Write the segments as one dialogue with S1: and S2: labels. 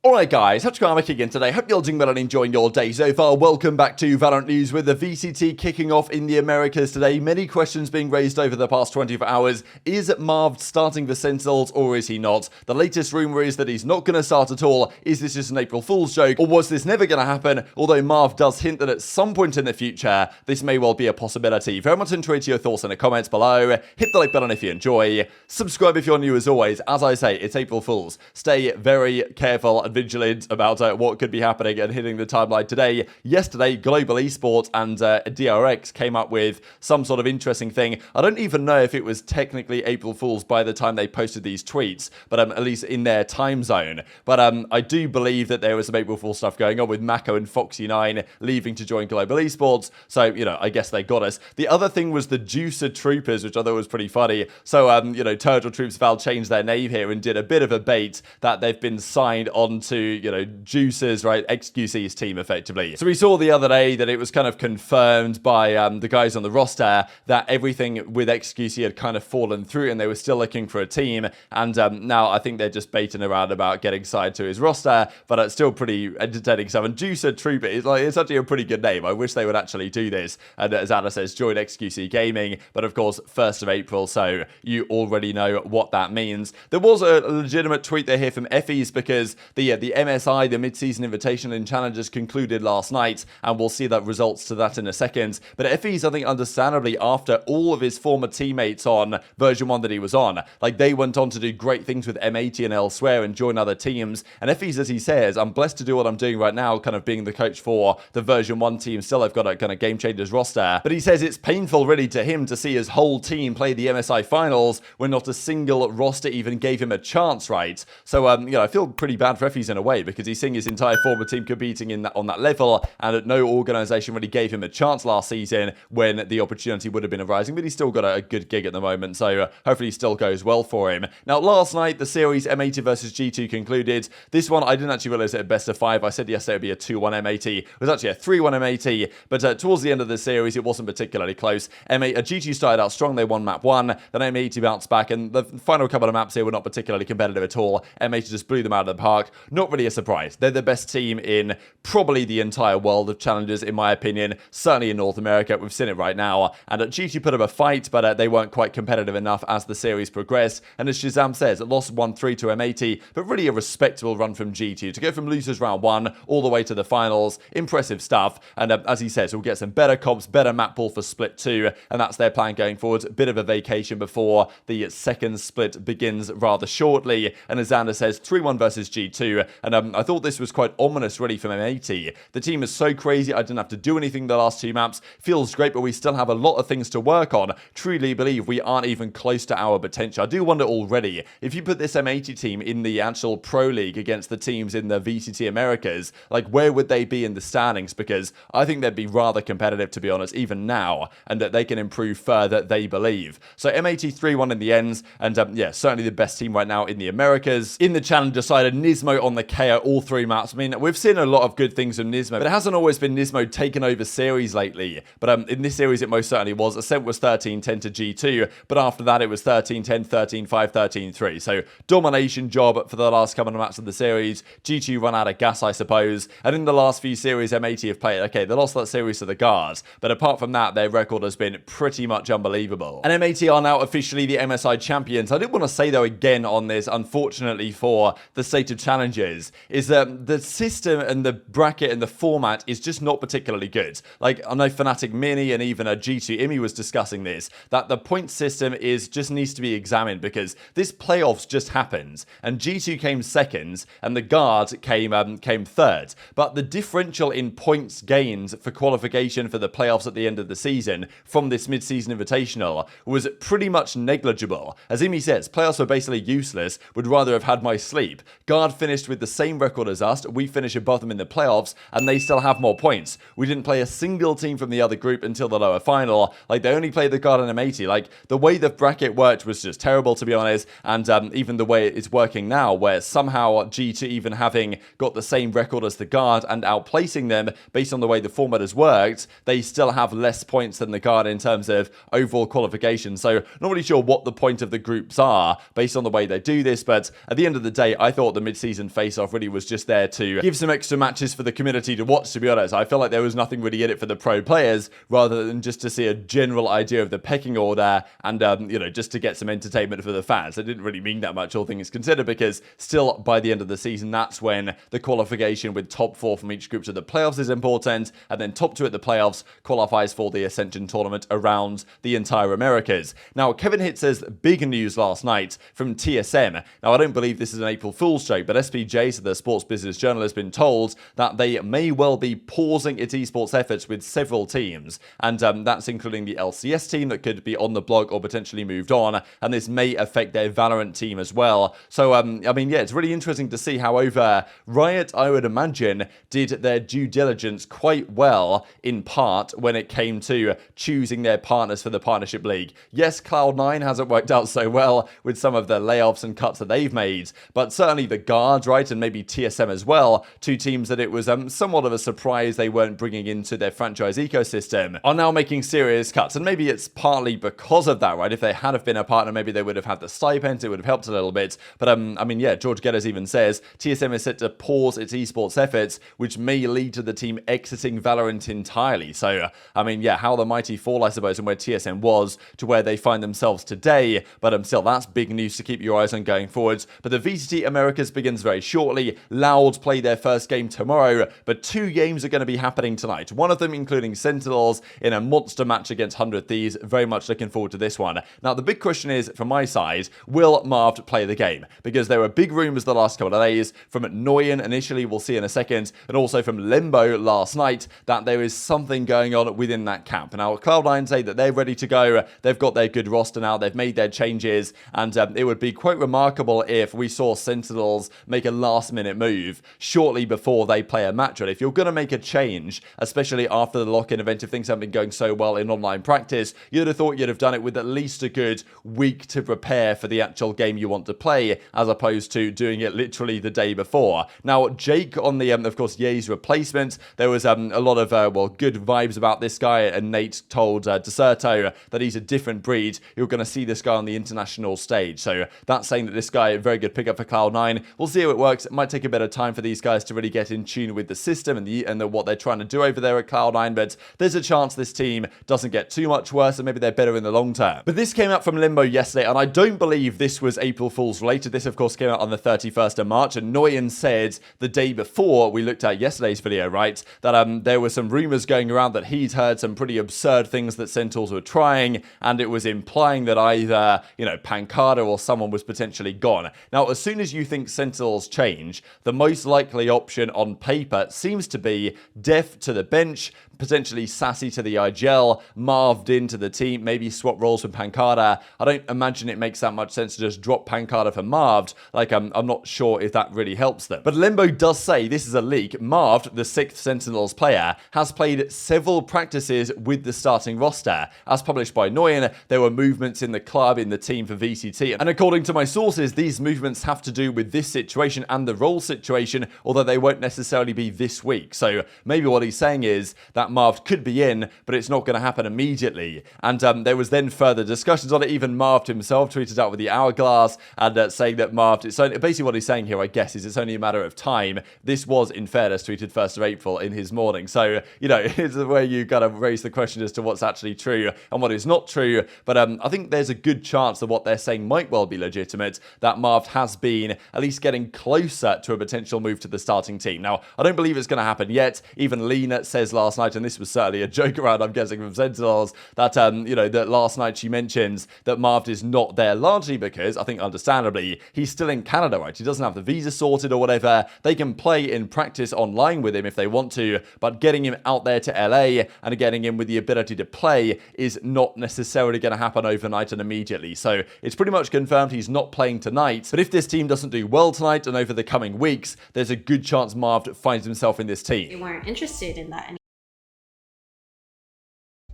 S1: Alright guys, TacticalRab again today. Hope you're doing well and enjoying your day so far. Welcome back to VALORANT News with the VCT kicking off in the Americas today. Many questions being raised over the past 24 hours. Is Marved starting the Sentinels or is he not? The latest rumour is that he's not going to start at all. Is this just an April Fool's joke or was this never going to happen? Although Marved does hint that at some point in the future, this may well be a possibility. Very much enjoyed your thoughts in the comments below. Hit the like button if you enjoy. Subscribe if you're new as always. As I say, it's April Fool's. Stay very careful and vigilant about what could be happening and hitting the timeline today. Yesterday, Global Esports and DRX came up with some sort of interesting thing. I don't even know if it was technically April Fool's by the time they posted these tweets, but at least in their time zone. But I do believe that there was some April Fool's stuff going on with Mako and Foxy9 leaving to join Global Esports. So, you know, I guess they got us. The other thing was the Juicer Troopers, which I thought was pretty funny. So, you know, Turtle Troops Val changed their name here and did a bit of a bait that they've been signed onto, you know, Juice's, right, XQC's team effectively. So we saw the other day that it was kind of confirmed by the guys on the roster that everything with XQC had kind of fallen through and they were still looking for a team. And now I think they're just baiting around about getting signed to his roster, but it's still pretty entertaining stuff. And Juicer Trooper is like, it's actually a pretty good name. I wish they would actually do this. And as Anna says, join XQC Gaming, but of course, 1st of April, so you already know what that means. There was a legitimate tweet there here from Effies because the MSI, the mid-season invitation and challenges concluded last night, and we'll see that results to that in a second. But Effies, I think, understandably, after all of his former teammates on version 1 that he was on, like, they went on to do great things with M80 and elsewhere and join other teams. And Effies, as he says, I'm blessed to do what I'm doing right now, kind of being the coach for the version 1 team. Still, I've got a kind of game changers roster. But he says it's painful, really, to him to see his whole team play the MSI finals when not a single roster even gave him a chance, right? So, you know, I feel pretty bad for Effies in a way because he's seeing his entire former team competing in on that level, and no organisation really gave him a chance last season when the opportunity would have been arising. But he's still got a good gig at the moment, so hopefully still goes well for him. Now, last night the series M80 versus G2 concluded. This one I didn't actually realise it at best of 5. I said yesterday it would be a 2-1 M80. It was actually a 3-1 M80, but towards the end of the series it wasn't particularly close. G2 started out strong. They won map 1, then M80 bounced back, and the final couple of maps here were not particularly competitive at all. M80 just blew them out of the park. Not really a surprise. They're the best team in probably the entire world of challenges, in my opinion. Certainly in North America, we've seen it right now. And G2 put up a fight, but they weren't quite competitive enough as the series progressed. And as ShahZaM says, it lost 1-3 to M80, but really a respectable run from G2 to go from losers round 1 all the way to the finals. Impressive stuff. And as he says, we'll get some better comps, better map pool for split 2, and that's their plan going forward. A bit of a vacation before the second split begins rather shortly. And as Xander says, 3-1 versus G2, and I thought this was quite ominous really from M80. The team is so crazy, I didn't have to do anything the last 2 maps. Feels great, but we still have a lot of things to work on. Truly believe we aren't even close to our potential. I do wonder already, if you put this M80 team in the actual Pro League against the teams in the VCT Americas, like, where would they be in the standings? Because I think they'd be rather competitive, to be honest, even now, and that they can improve further, they believe. So M80 3-1 in the ends, and yeah, certainly the best team right now in the Americas. In the Challenger side, Nismo on the KO all 3 maps. I mean, we've seen a lot of good things from Nismo, but it hasn't always been Nismo taking over series lately. But in this series, it most certainly was. Ascent was 13-10 to G2, but after that, it was 13-10, 13-5, 13-3. So domination job for the last couple of maps of the series. G2 run out of gas, I suppose. And in the last few series, M80 have played, okay, they lost that series to the Guards, but apart from that, their record has been pretty much unbelievable. And M80 are now officially the MSI champions. I did want to say, though, again on this, unfortunately for the state of challenges, is that the system and the bracket and the format is just not particularly good. Like, I know Fnatic Mini and even a G2 Imi was discussing this, that the point system is just needs to be examined because this playoffs just happens, and G2 came second and the Guard came third. But the differential in points gained for qualification for the playoffs at the end of the season from this mid-season invitational was pretty much negligible. As Imi says, playoffs were basically useless, would rather have had my sleep. Guard finished with the same record as us, we finish above them in the playoffs, and they still have more points. We didn't play a single team from the other group until the lower final. Like, they only played the Guard and M80. Like, the way the bracket worked was just terrible, to be honest, and even the way it's working now, where somehow G2 even having got the same record as the Guard and outplacing them based on the way the format has worked, they still have less points than the Guard in terms of overall qualification. So not really sure what the point of the groups are based on the way they do this, but at the end of the day, I thought the mid-season face-off really was just there to give some extra matches for the community to watch, to be honest. I feel like there was nothing really in it for the pro players, rather than just to see a general idea of the pecking order and, you know, just to get some entertainment for the fans. It didn't really mean that much, all things considered, because still, by the end of the season, that's when the qualification with top 4 from each group to the playoffs is important, and then top 2 at the playoffs qualifies for the Ascension tournament around the entire Americas. Now, Kevin Hitt says big news last night from TSM. Now, I don't believe this is an April Fool's joke, but SBJ, so the sports business journal, has been told that they may well be pausing its esports efforts with several teams, and that's including the LCS team that could be on the block or potentially moved on, and this may affect their Valorant team as well. So, I mean, yeah, it's really interesting to see how over Riot, I would imagine, did their due diligence quite well, in part, when it came to choosing their partners for the Partnership League. Yes, Cloud9 hasn't worked out so well with some of the layoffs and cuts that they've made, but certainly the Guards, right, and maybe TSM as well, 2 teams that it was somewhat of a surprise they weren't bringing into their franchise ecosystem, are now making serious cuts. And maybe it's partly because of that, right? If they had have been a partner, maybe they would have had the stipends, it would have helped a little bit. But I mean, yeah, George Geddes even says TSM is set to pause its esports efforts, which may lead to the team exiting Valorant entirely. So, I mean, yeah, how the mighty fall, I suppose, and where TSM was to where they find themselves today. But still, that's big news to keep your eyes on going forwards. But the VCT Americas begins very shortly. Loud play their first game tomorrow, but 2 games are going to be happening tonight. One of them including Sentinels in a monster match against 100 Thieves. Very much looking forward to this one. Now, the big question is, from my side, will Marved play the game? Because there were big rumours the last couple of days from Noyan initially, we'll see in a second, and also from Limbo last night, that there is something going on within that camp. Now, Cloud9 say that they're ready to go. They've got their good roster now. They've made their changes, and it would be quite remarkable if we saw Sentinels make a last-minute move shortly before they play a match. If you're going to make a change, especially after the lock-in event, if things haven't been going so well in online practice, you'd have thought you'd have done it with at least a good week to prepare for the actual game you want to play, as opposed to doing it literally the day before. Now, Jake on the, of course, Ye's replacement, there was a lot of, well, good vibes about this guy, and Nate told Deserto that he's a different breed. You're going to see this guy on the international stage. So that's saying that this guy, a very good pickup for Cloud9. We'll see how it works. It might take a bit of time for these guys to really get in tune with the system and what they're trying to do over there at Cloud9, but there's a chance this team doesn't get too much worse, and maybe they're better in the long term. But this came out from Limbo yesterday, and I don't believe this was April Fool's related. This, of course, came out on the 31st of March, and Noyan said the day before we looked at yesterday's video, right, that there were some rumors going around that he'd heard some pretty absurd things that Sentinels were trying, and it was implying that either, you know, Pancada or someone was potentially gone. Now, as soon as you think Sentinels change, the most likely option on paper seems to be Dephh to the bench, potentially Sassy to the IGL, Marved into the team, maybe swap roles with Pancada. I don't imagine it makes that much sense to just drop Pancada for Marved. Like, I'm not sure if that really helps them. But Limbo does say, this is a leak, Marved, the 6th Sentinels player, has played several practices with the starting roster. As published by Noyan, there were movements in the club, in the team for VCT. And according to my sources, these movements have to do with this situation and the role situation, although they won't necessarily be this week. So maybe what he's saying is that Marved could be in, but it's not going to happen immediately. And there was then further discussions on it. Even Marved himself tweeted out with the hourglass and saying that Marved, it's only, basically what he's saying here, I guess, is it's only a matter of time. This was, in fairness, tweeted 1st of April in his morning. So, you know, it's where you kind of raise the question as to what's actually true and what is not true. But I think there's a good chance that what they're saying might well be legitimate, that Marved has been at least getting closer to a potential move to the starting team. Now, I don't believe it's going to happen yet. Even Lena says last night, and this was certainly a joke around, I'm guessing, from Sentinels, that, you know, that last night she mentions that Marved is not there largely because, I think understandably, he's still in Canada, right? He doesn't have the visa sorted or whatever. They can play in practice online with him if they want to, but getting him out there to LA and getting him with the ability to play is not necessarily going to happen overnight and immediately. So it's pretty much confirmed he's not playing tonight. But if this team doesn't do well tonight and over the coming weeks, there's a good chance Marved finds himself in this team.
S2: They weren't interested in that anymore.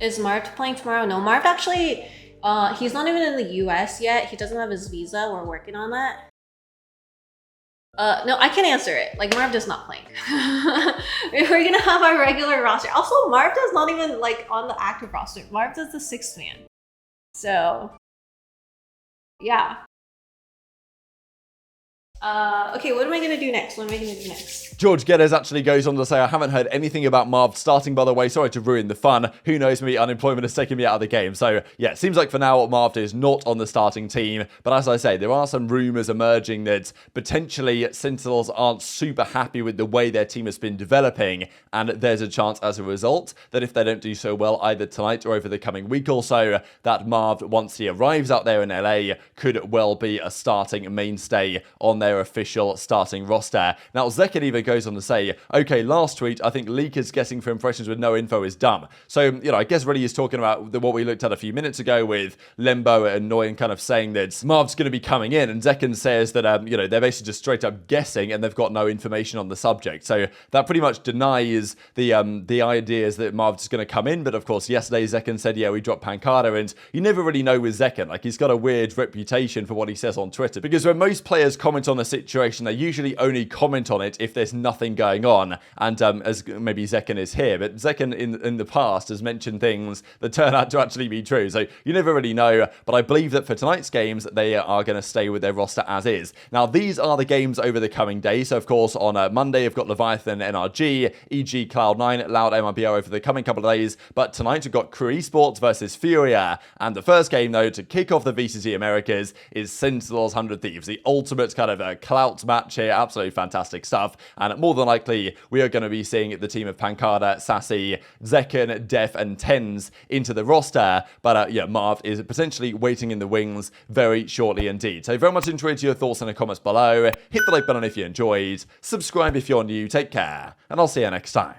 S2: Is Marved playing tomorrow? No, Marved actually, he's not even in the US yet. He doesn't have his visa. We're working on that. No, I can answer it. Like, Marved is not playing. We're gonna have our regular roster. Also, Marved is not even, like, on the active roster. Marved is the 6th man. So, yeah. Okay, what am I gonna do next?
S1: George Geddes actually goes on to say, I haven't heard anything about Marved starting, by the way. Sorry to ruin the fun. Who knows, maybe unemployment has taken me out of the game. So, yeah, it seems like for now, Marved is not on the starting team. But as I say, there are some rumors emerging that potentially Sentinels aren't super happy with the way their team has been developing. And there's a chance as a result that if they don't do so well either tonight or over the coming week or so, that Marved, once he arrives out there in LA, could well be a starting mainstay on their official starting roster. Now, zyppan even goes on to say, okay, last tweet, I think leakers guessing for impressions with no info is dumb. So, I guess really he's talking about what we looked at a few minutes ago with Lembo and Noyan kind of saying that Marv's going to be coming in, and zyppan says that, they're basically just straight up guessing and they've got no information on the subject. So that pretty much denies the ideas that Marv's going to come in. But of course, yesterday zyppan said, yeah, we dropped Pancada, and you never really know with zyppan. Like, he's got a weird reputation for what he says on Twitter, because when most players comment on a situation, they usually only comment on it if there's nothing going on, and as maybe zyppan is here, but zyppan in the past has mentioned things that turn out to actually be true, so you never really know. But I believe that for tonight's games, they are going to stay with their roster as is. Now, these are the games over the coming days. So of course, on Monday, you've got Leviathan NRG, EG Cloud9, Loud MRBO over the coming couple of days, but tonight you've got Crew Esports versus Furia, and the first game, though, to kick off the VCT Americas is Sentinels 100 Thieves, the ultimate kind of a clout match here. Absolutely fantastic stuff, and more than likely we are going to be seeing the team of Pancada, Sassy, zyppan, Dephh and TenZ into the roster. But yeah, Marved is potentially waiting in the wings very shortly indeed. So very much enjoyed your thoughts in the comments below. Hit the like button if you enjoyed, subscribe if you're new, take care, and I'll see you next time.